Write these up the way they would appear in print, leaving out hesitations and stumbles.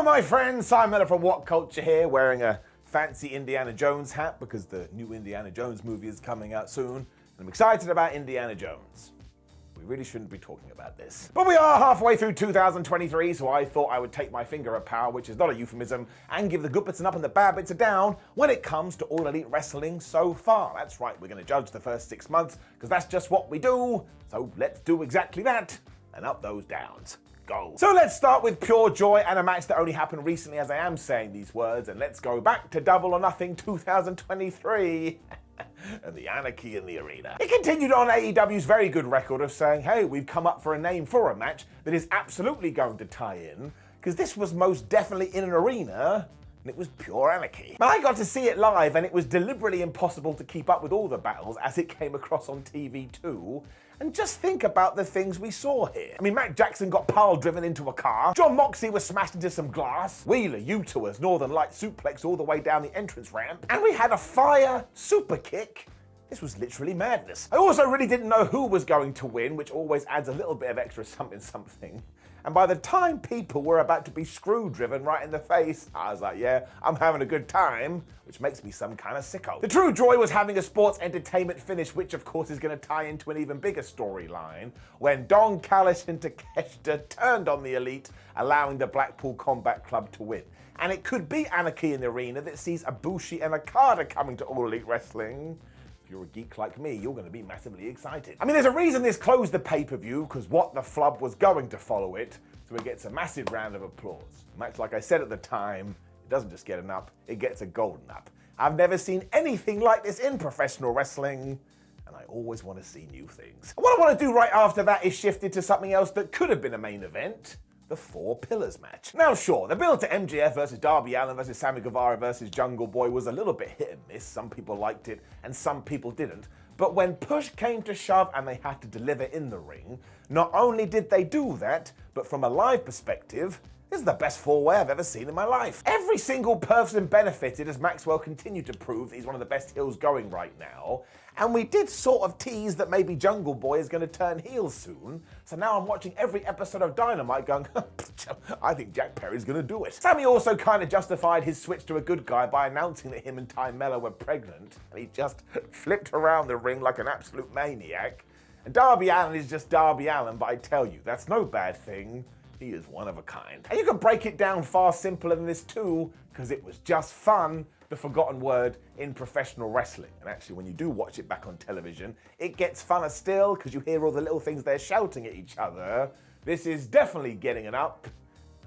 Hello my friends, Simon from What Culture here, wearing a fancy Indiana Jones hat because the new Indiana Jones movie is coming out soon, and I'm excited about Indiana Jones. We really shouldn't be talking about this. But we are halfway through 2023, so I thought I would take my finger of power, which is not a euphemism, and give the good bits an up and the bad bits a down when it comes to All Elite Wrestling so far. That's right, we're going to judge the first 6 months, because that's just what we do. So let's do exactly that, and up those downs. Go. So let's start with pure joy and a match that only happened recently as I am saying these words, and let's go back to Double or Nothing 2023 and the anarchy in the arena. It continued on AEW's very good record of saying, hey, we've come up for a name for a match that is absolutely going to tie in, because this was most definitely in an arena, and it was pure anarchy. But I got to see it live, and it was deliberately impossible to keep up with all the battles as it came across on TV too. And just think about the things we saw here. I mean, Matt Jackson got pile driven into a car, John Moxley was smashed into some glass, Wheeler Yuta was Northern Light suplex all the way down the entrance ramp, and we had a fire super kick. This was literally madness. I also really didn't know who was going to win, which always adds a little bit of extra something. And by the time people were about to be screw-driven right in the face, I was like, yeah, I'm having a good time, which makes me some kind of sicko. The true joy was having a sports entertainment finish, which of course is going to tie into an even bigger storyline, when Don Callis and Takeshita turned on the Elite, allowing the Blackpool Combat Club to win. And it could be anarchy in the arena that sees Ibushi and Okada coming to All Elite Wrestling. If you're a geek like me, you're going to be massively excited. I mean, there's a reason this closed the pay-per-view, because What the Flub was going to follow it, so it gets a massive round of applause. A match, like I said at the time, it doesn't just get an up, it gets a golden up. I've never seen anything like this in professional wrestling, and I always want to see new things. And what I want to do right after that is shift into something else that could have been a main event. The Four Pillars match. Now sure, the build to MJF versus Darby Allin versus Sammy Guevara versus Jungle Boy was a little bit hit and miss. Some people liked it and some people didn't. But when push came to shove and they had to deliver in the ring, not only did they do that, but from a live perspective, this is the best four-way I've ever seen in my life. Every single person benefited as Maxwell continued to prove that he's one of the best heels going right now. And we did sort of tease that maybe Jungle Boy is going to turn heel soon. So now I'm watching every episode of Dynamite going, I think Jack Perry's going to do it. Sammy also kind of justified his switch to a good guy by announcing that him and Ty Mello were pregnant. And he just flipped around the ring like an absolute maniac. And Darby Allin is just Darby Allin, but I tell you, that's no bad thing. He is one of a kind. And you can break it down far simpler than this too, because it was just fun, the forgotten word in professional wrestling. And actually, when you do watch it back on television, it gets funner still, because you hear all the little things they're shouting at each other. This is definitely getting an up.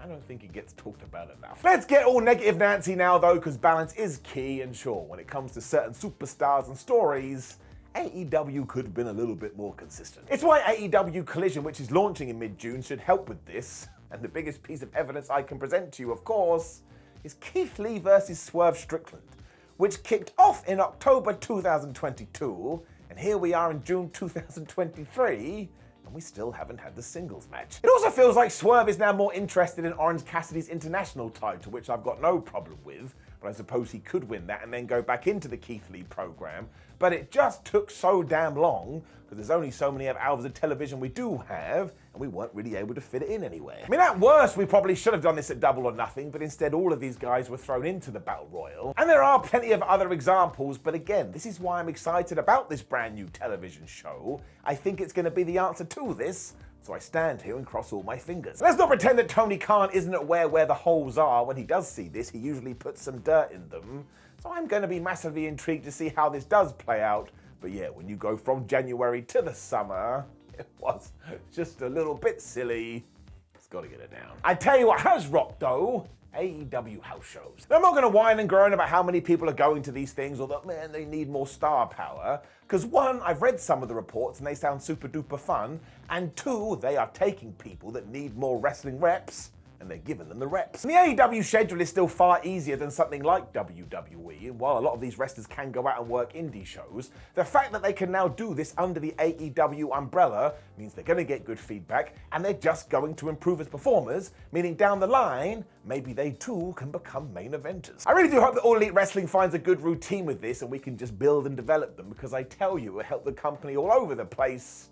I don't think it gets talked about enough. Let's get all negative Nancy now though, because balance is key, and sure, when it comes to certain superstars and stories, AEW could have been a little bit more consistent. It's why AEW Collision, which is launching in mid-June, should help with this. And the biggest piece of evidence I can present to you, of course, is Keith Lee versus Swerve Strickland, which kicked off in October 2022, and here we are in June 2023, and we still haven't had the singles match. It also feels like Swerve is now more interested in Orange Cassidy's international title, which I've got no problem with, but I suppose he could win that and then go back into the Keith Lee program. But it just took so damn long, because there's only so many hours of television we do have, and we weren't really able to fit it in anywhere. I mean, at worst, we probably should have done this at Double or Nothing, but instead all of these guys were thrown into the Battle Royal. And there are plenty of other examples, but again, this is why I'm excited about this brand new television show. I think it's going to be the answer to this, so I stand here and cross all my fingers. Let's not pretend that Tony Khan isn't aware where the holes are. When he does see this, he usually puts some dirt in them. So I'm going to be massively intrigued to see how this does play out. But yeah, when you go from January to the summer, it was just a little bit silly. It's got to get it down. I tell you what has rocked though, AEW house shows. Now, I'm not going to whine and groan about how many people are going to these things or that, man, they need more star power. Because one, I've read some of the reports and they sound super duper fun. And two, they are taking people that need more wrestling reps and they're giving them the reps. And the AEW schedule is still far easier than something like WWE, and while a lot of these wrestlers can go out and work indie shows, the fact that they can now do this under the AEW umbrella means they're going to get good feedback, and they're just going to improve as performers, meaning down the line, maybe they too can become main eventers. I really do hope that All Elite Wrestling finds a good routine with this, and we can just build and develop them, because I tell you, it helped the company all over the place.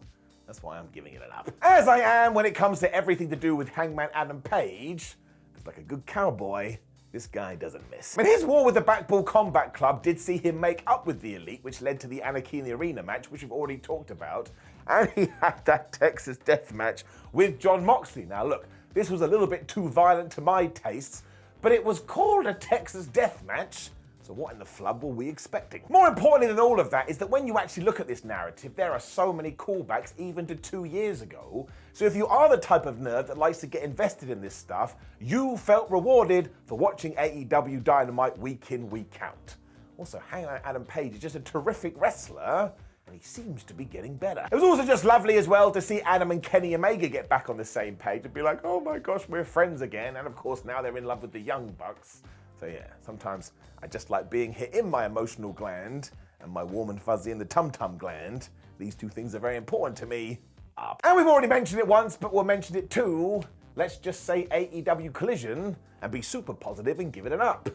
That's why I'm giving it an up. As I am when it comes to everything to do with Hangman Adam Page, 'Cause like a good cowboy, this guy doesn't miss. I mean, his war with the Backball Combat Club did see him make up with the Elite, which led to the Anarchy in the Arena match, which we've already talked about. And he had that Texas Death Match with Jon Moxley. Now look, this was a little bit too violent to my tastes, but it was called a Texas Death Match. So what in the flub were we expecting? More importantly than all of that is that when you actually look at this narrative, there are so many callbacks even to 2 years ago. So if you are the type of nerd that likes to get invested in this stuff, you felt rewarded for watching AEW Dynamite week in, week out. Also, Hangman Adam Page is just a terrific wrestler, and he seems to be getting better. It was also just lovely as well to see Adam and Kenny Omega get back on the same page and be like, oh my gosh, we're friends again. And of course, now they're in love with the Young Bucks. So yeah, sometimes I just like being hit in my emotional gland and my warm and fuzzy in the tum-tum gland. These two things are very important to me. And we've already mentioned it once, but we'll mention it too. Let's just say AEW Collision and be super positive and give it an up.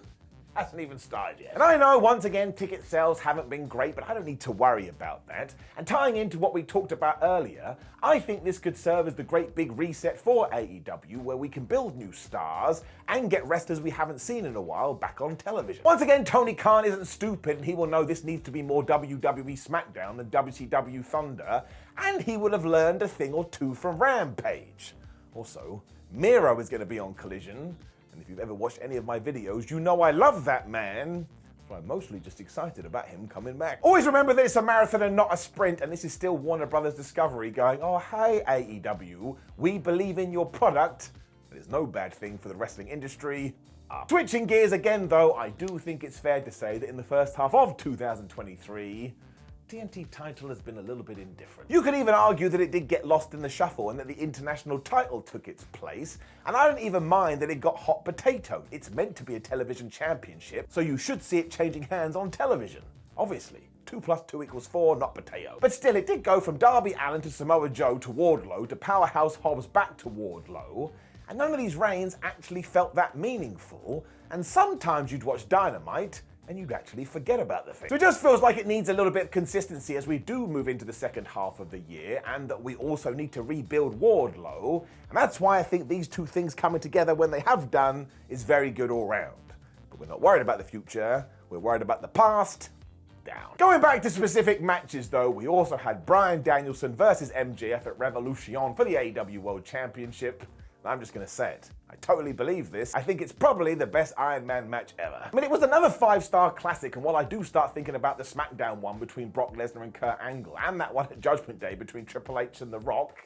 Hasn't even started yet. And I know, once again, ticket sales haven't been great, but I don't need to worry about that. And tying into what we talked about earlier, I think this could serve as the great big reset for AEW, where we can build new stars and get wrestlers we haven't seen in a while back on television. Once again, Tony Khan isn't stupid, and he will know this needs to be more WWE SmackDown than WCW Thunder, and he will have learned a thing or two from Rampage. Also, Miro is going to be on Collision. And if you've ever watched any of my videos, you know I love that man. So I'm mostly just excited about him coming back. Always remember that it's a marathon and not a sprint, and this is still Warner Brothers Discovery going, oh hey AEW, we believe in your product. That is no bad thing for the wrestling industry. Switching gears again though, I do think it's fair to say that in the first half of 2023, TNT title has been a little bit indifferent. You could even argue that it did get lost in the shuffle and that the international title took its place, and I don't even mind that it got hot potatoed. It's meant to be a television championship, so you should see it changing hands on television. Obviously, 2 + 2 = 4, not potato. But still, it did go from Darby Allin to Samoa Joe to Wardlow to Powerhouse Hobbs back to Wardlow, and none of these reigns actually felt that meaningful, and sometimes you'd watch Dynamite and you'd actually forget about the thing. So it just feels like it needs a little bit of consistency as we do move into the second half of the year, and that we also need to rebuild Wardlow, and that's why I think these two things coming together when they have done is very good all round. But we're not worried about the future, we're worried about the past. Down. Going back to specific matches though, we also had Bryan Danielson versus MJF at Revolution for the AEW World Championship. I'm just gonna say it. I totally believe this. I think it's probably the best Iron Man match ever. I mean, it was another 5-star classic, and while I do start thinking about the SmackDown one between Brock Lesnar and Kurt Angle, and that one at Judgment Day between Triple H and The Rock,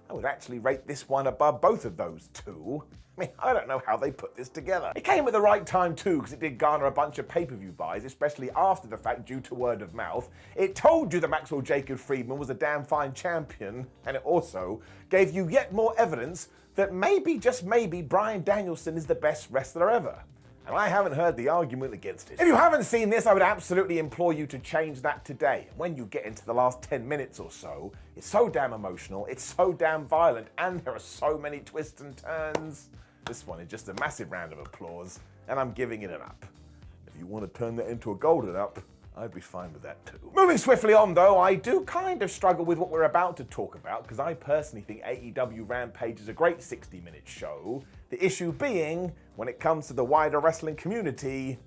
I would actually rate this one above both of those two. I mean, I don't know how they put this together. It came at the right time too, because it did garner a bunch of pay-per-view buys, especially after the fact due to word of mouth. It told you that Maxwell Jacob Friedman was a damn fine champion, and it also gave you yet more evidence that maybe, just maybe, Bryan Danielson is the best wrestler ever. And I haven't heard the argument against it. If you haven't seen this, I would absolutely implore you to change that today. When you get into the last 10 minutes or so, it's so damn emotional, it's so damn violent, and there are so many twists and turns. This one is just a massive round of applause, and I'm giving it an up. If you want to turn that into a golden up, I'd be fine with that too. Moving swiftly on though, I do kind of struggle with what we're about to talk about, because I personally think AEW Rampage is a great 60-minute show. The issue being, when it comes to the wider wrestling community,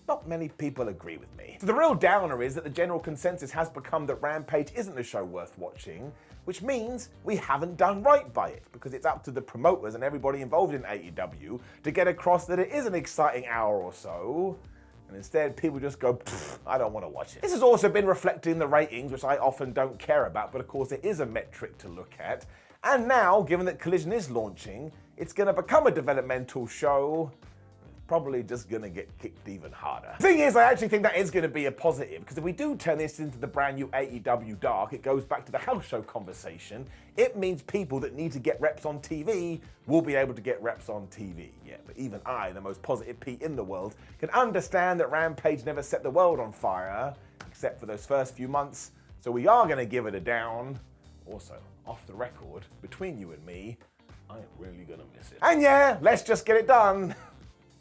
not many people agree with me. So the real downer is that the general consensus has become that Rampage isn't a show worth watching, which means we haven't done right by it, because it's up to the promoters and everybody involved in AEW to get across that it is an exciting hour or so. And instead, people just go, I don't want to watch it. This has also been reflected in the ratings, which I often don't care about, but of course it is a metric to look at. And now, given that Collision is launching, it's going to become a developmental show. Probably just gonna get kicked even harder. Thing is, I actually think that is gonna be a positive, because if we do turn this into the brand new AEW Dark, it goes back to the house show conversation. It means people that need to get reps on TV will be able to get reps on TV. Yeah, but even I, the most positive Pete in the world, can understand that Rampage never set the world on fire, except for those first few months, so we are gonna give it a down. Also, off the record, between you and me, I ain't really gonna miss it. And yeah, let's just get it done.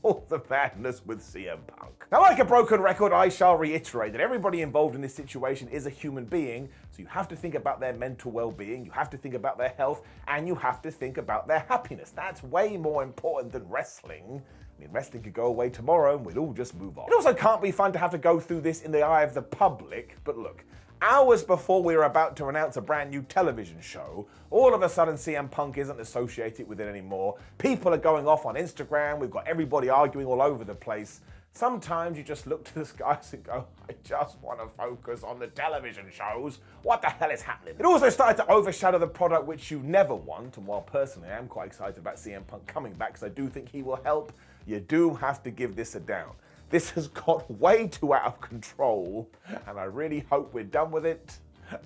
all the madness with CM Punk. Now, like a broken record, I shall reiterate that everybody involved in this situation is a human being, so you have to think about their mental well-being, you have to think about their health, and you have to think about their happiness. That's way more important than wrestling. I mean, wrestling could go away tomorrow and we'd all just move on. It also can't be fun to have to go through this in the eye of the public, but look, hours before we were about to announce a brand new television show, all of a sudden CM Punk isn't associated with it anymore. People are going off on Instagram, we've got everybody arguing all over the place. Sometimes you just look to the skies and go, I just want to focus on the television shows. What the hell is happening? It also started to overshadow the product which you never want, and while personally I am quite excited about CM Punk coming back because I do think he will help, you do have to give this a down. This has got way too out of control, and I really hope we're done with it.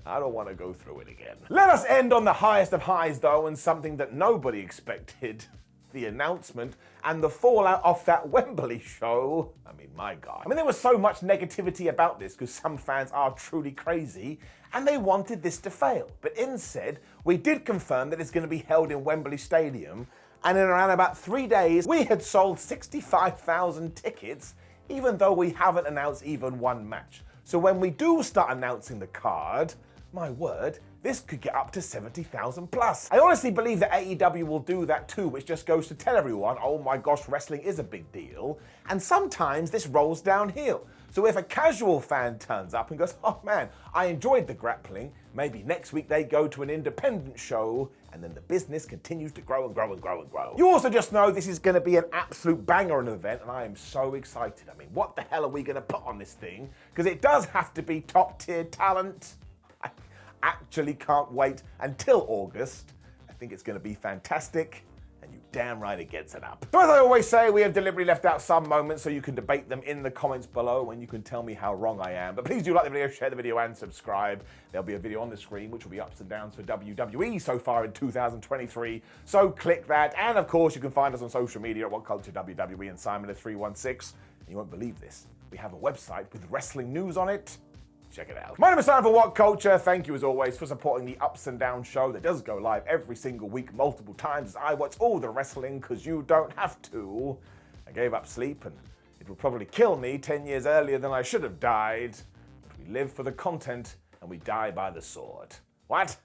I don't want to go through it again. Let us end on the highest of highs, though, and something that nobody expected. The announcement and the fallout off that Wembley show. I mean, my God. I mean, there was so much negativity about this because some fans are truly crazy, and they wanted this to fail. But instead, we did confirm that it's going to be held in Wembley Stadium, and in around about 3 days, we had sold 65,000 tickets, even though we haven't announced even one match. So when we do start announcing the card, my word, this could get up to 70,000 plus. I honestly believe that AEW will do that too, which just goes to tell everyone, oh my gosh, wrestling is a big deal. And sometimes this rolls downhill. So if a casual fan turns up and goes, oh man, I enjoyed the grappling, maybe next week they go to an independent show, and then the business continues to grow and grow and grow and grow. You also just know this is going to be an absolute banger of an event, and I am so excited. I mean, what the hell are we going to put on this thing? Because it does have to be top tier talent. I actually can't wait until August. I think it's going to be fantastic. And you damn right it gets it up. So as I always say, we have deliberately left out some moments so you can debate them in the comments below and you can tell me how wrong I am. But please do like the video, share the video and subscribe. There'll be a video on the screen which will be ups and downs for WWE so far in 2023. So click that. And of course you can find us on social media at What Culture WWE and Simon at 316. And you won't believe this. We have a website with wrestling news on it. Check it out. My name is Simon for What Culture. Thank you as always for supporting the Ups and Downs show that does go live every single week multiple times as I watch all the wrestling because you don't have to. I gave up sleep and it will probably kill me 10 years earlier than I should have died. But we live for the content and we die by the sword. What?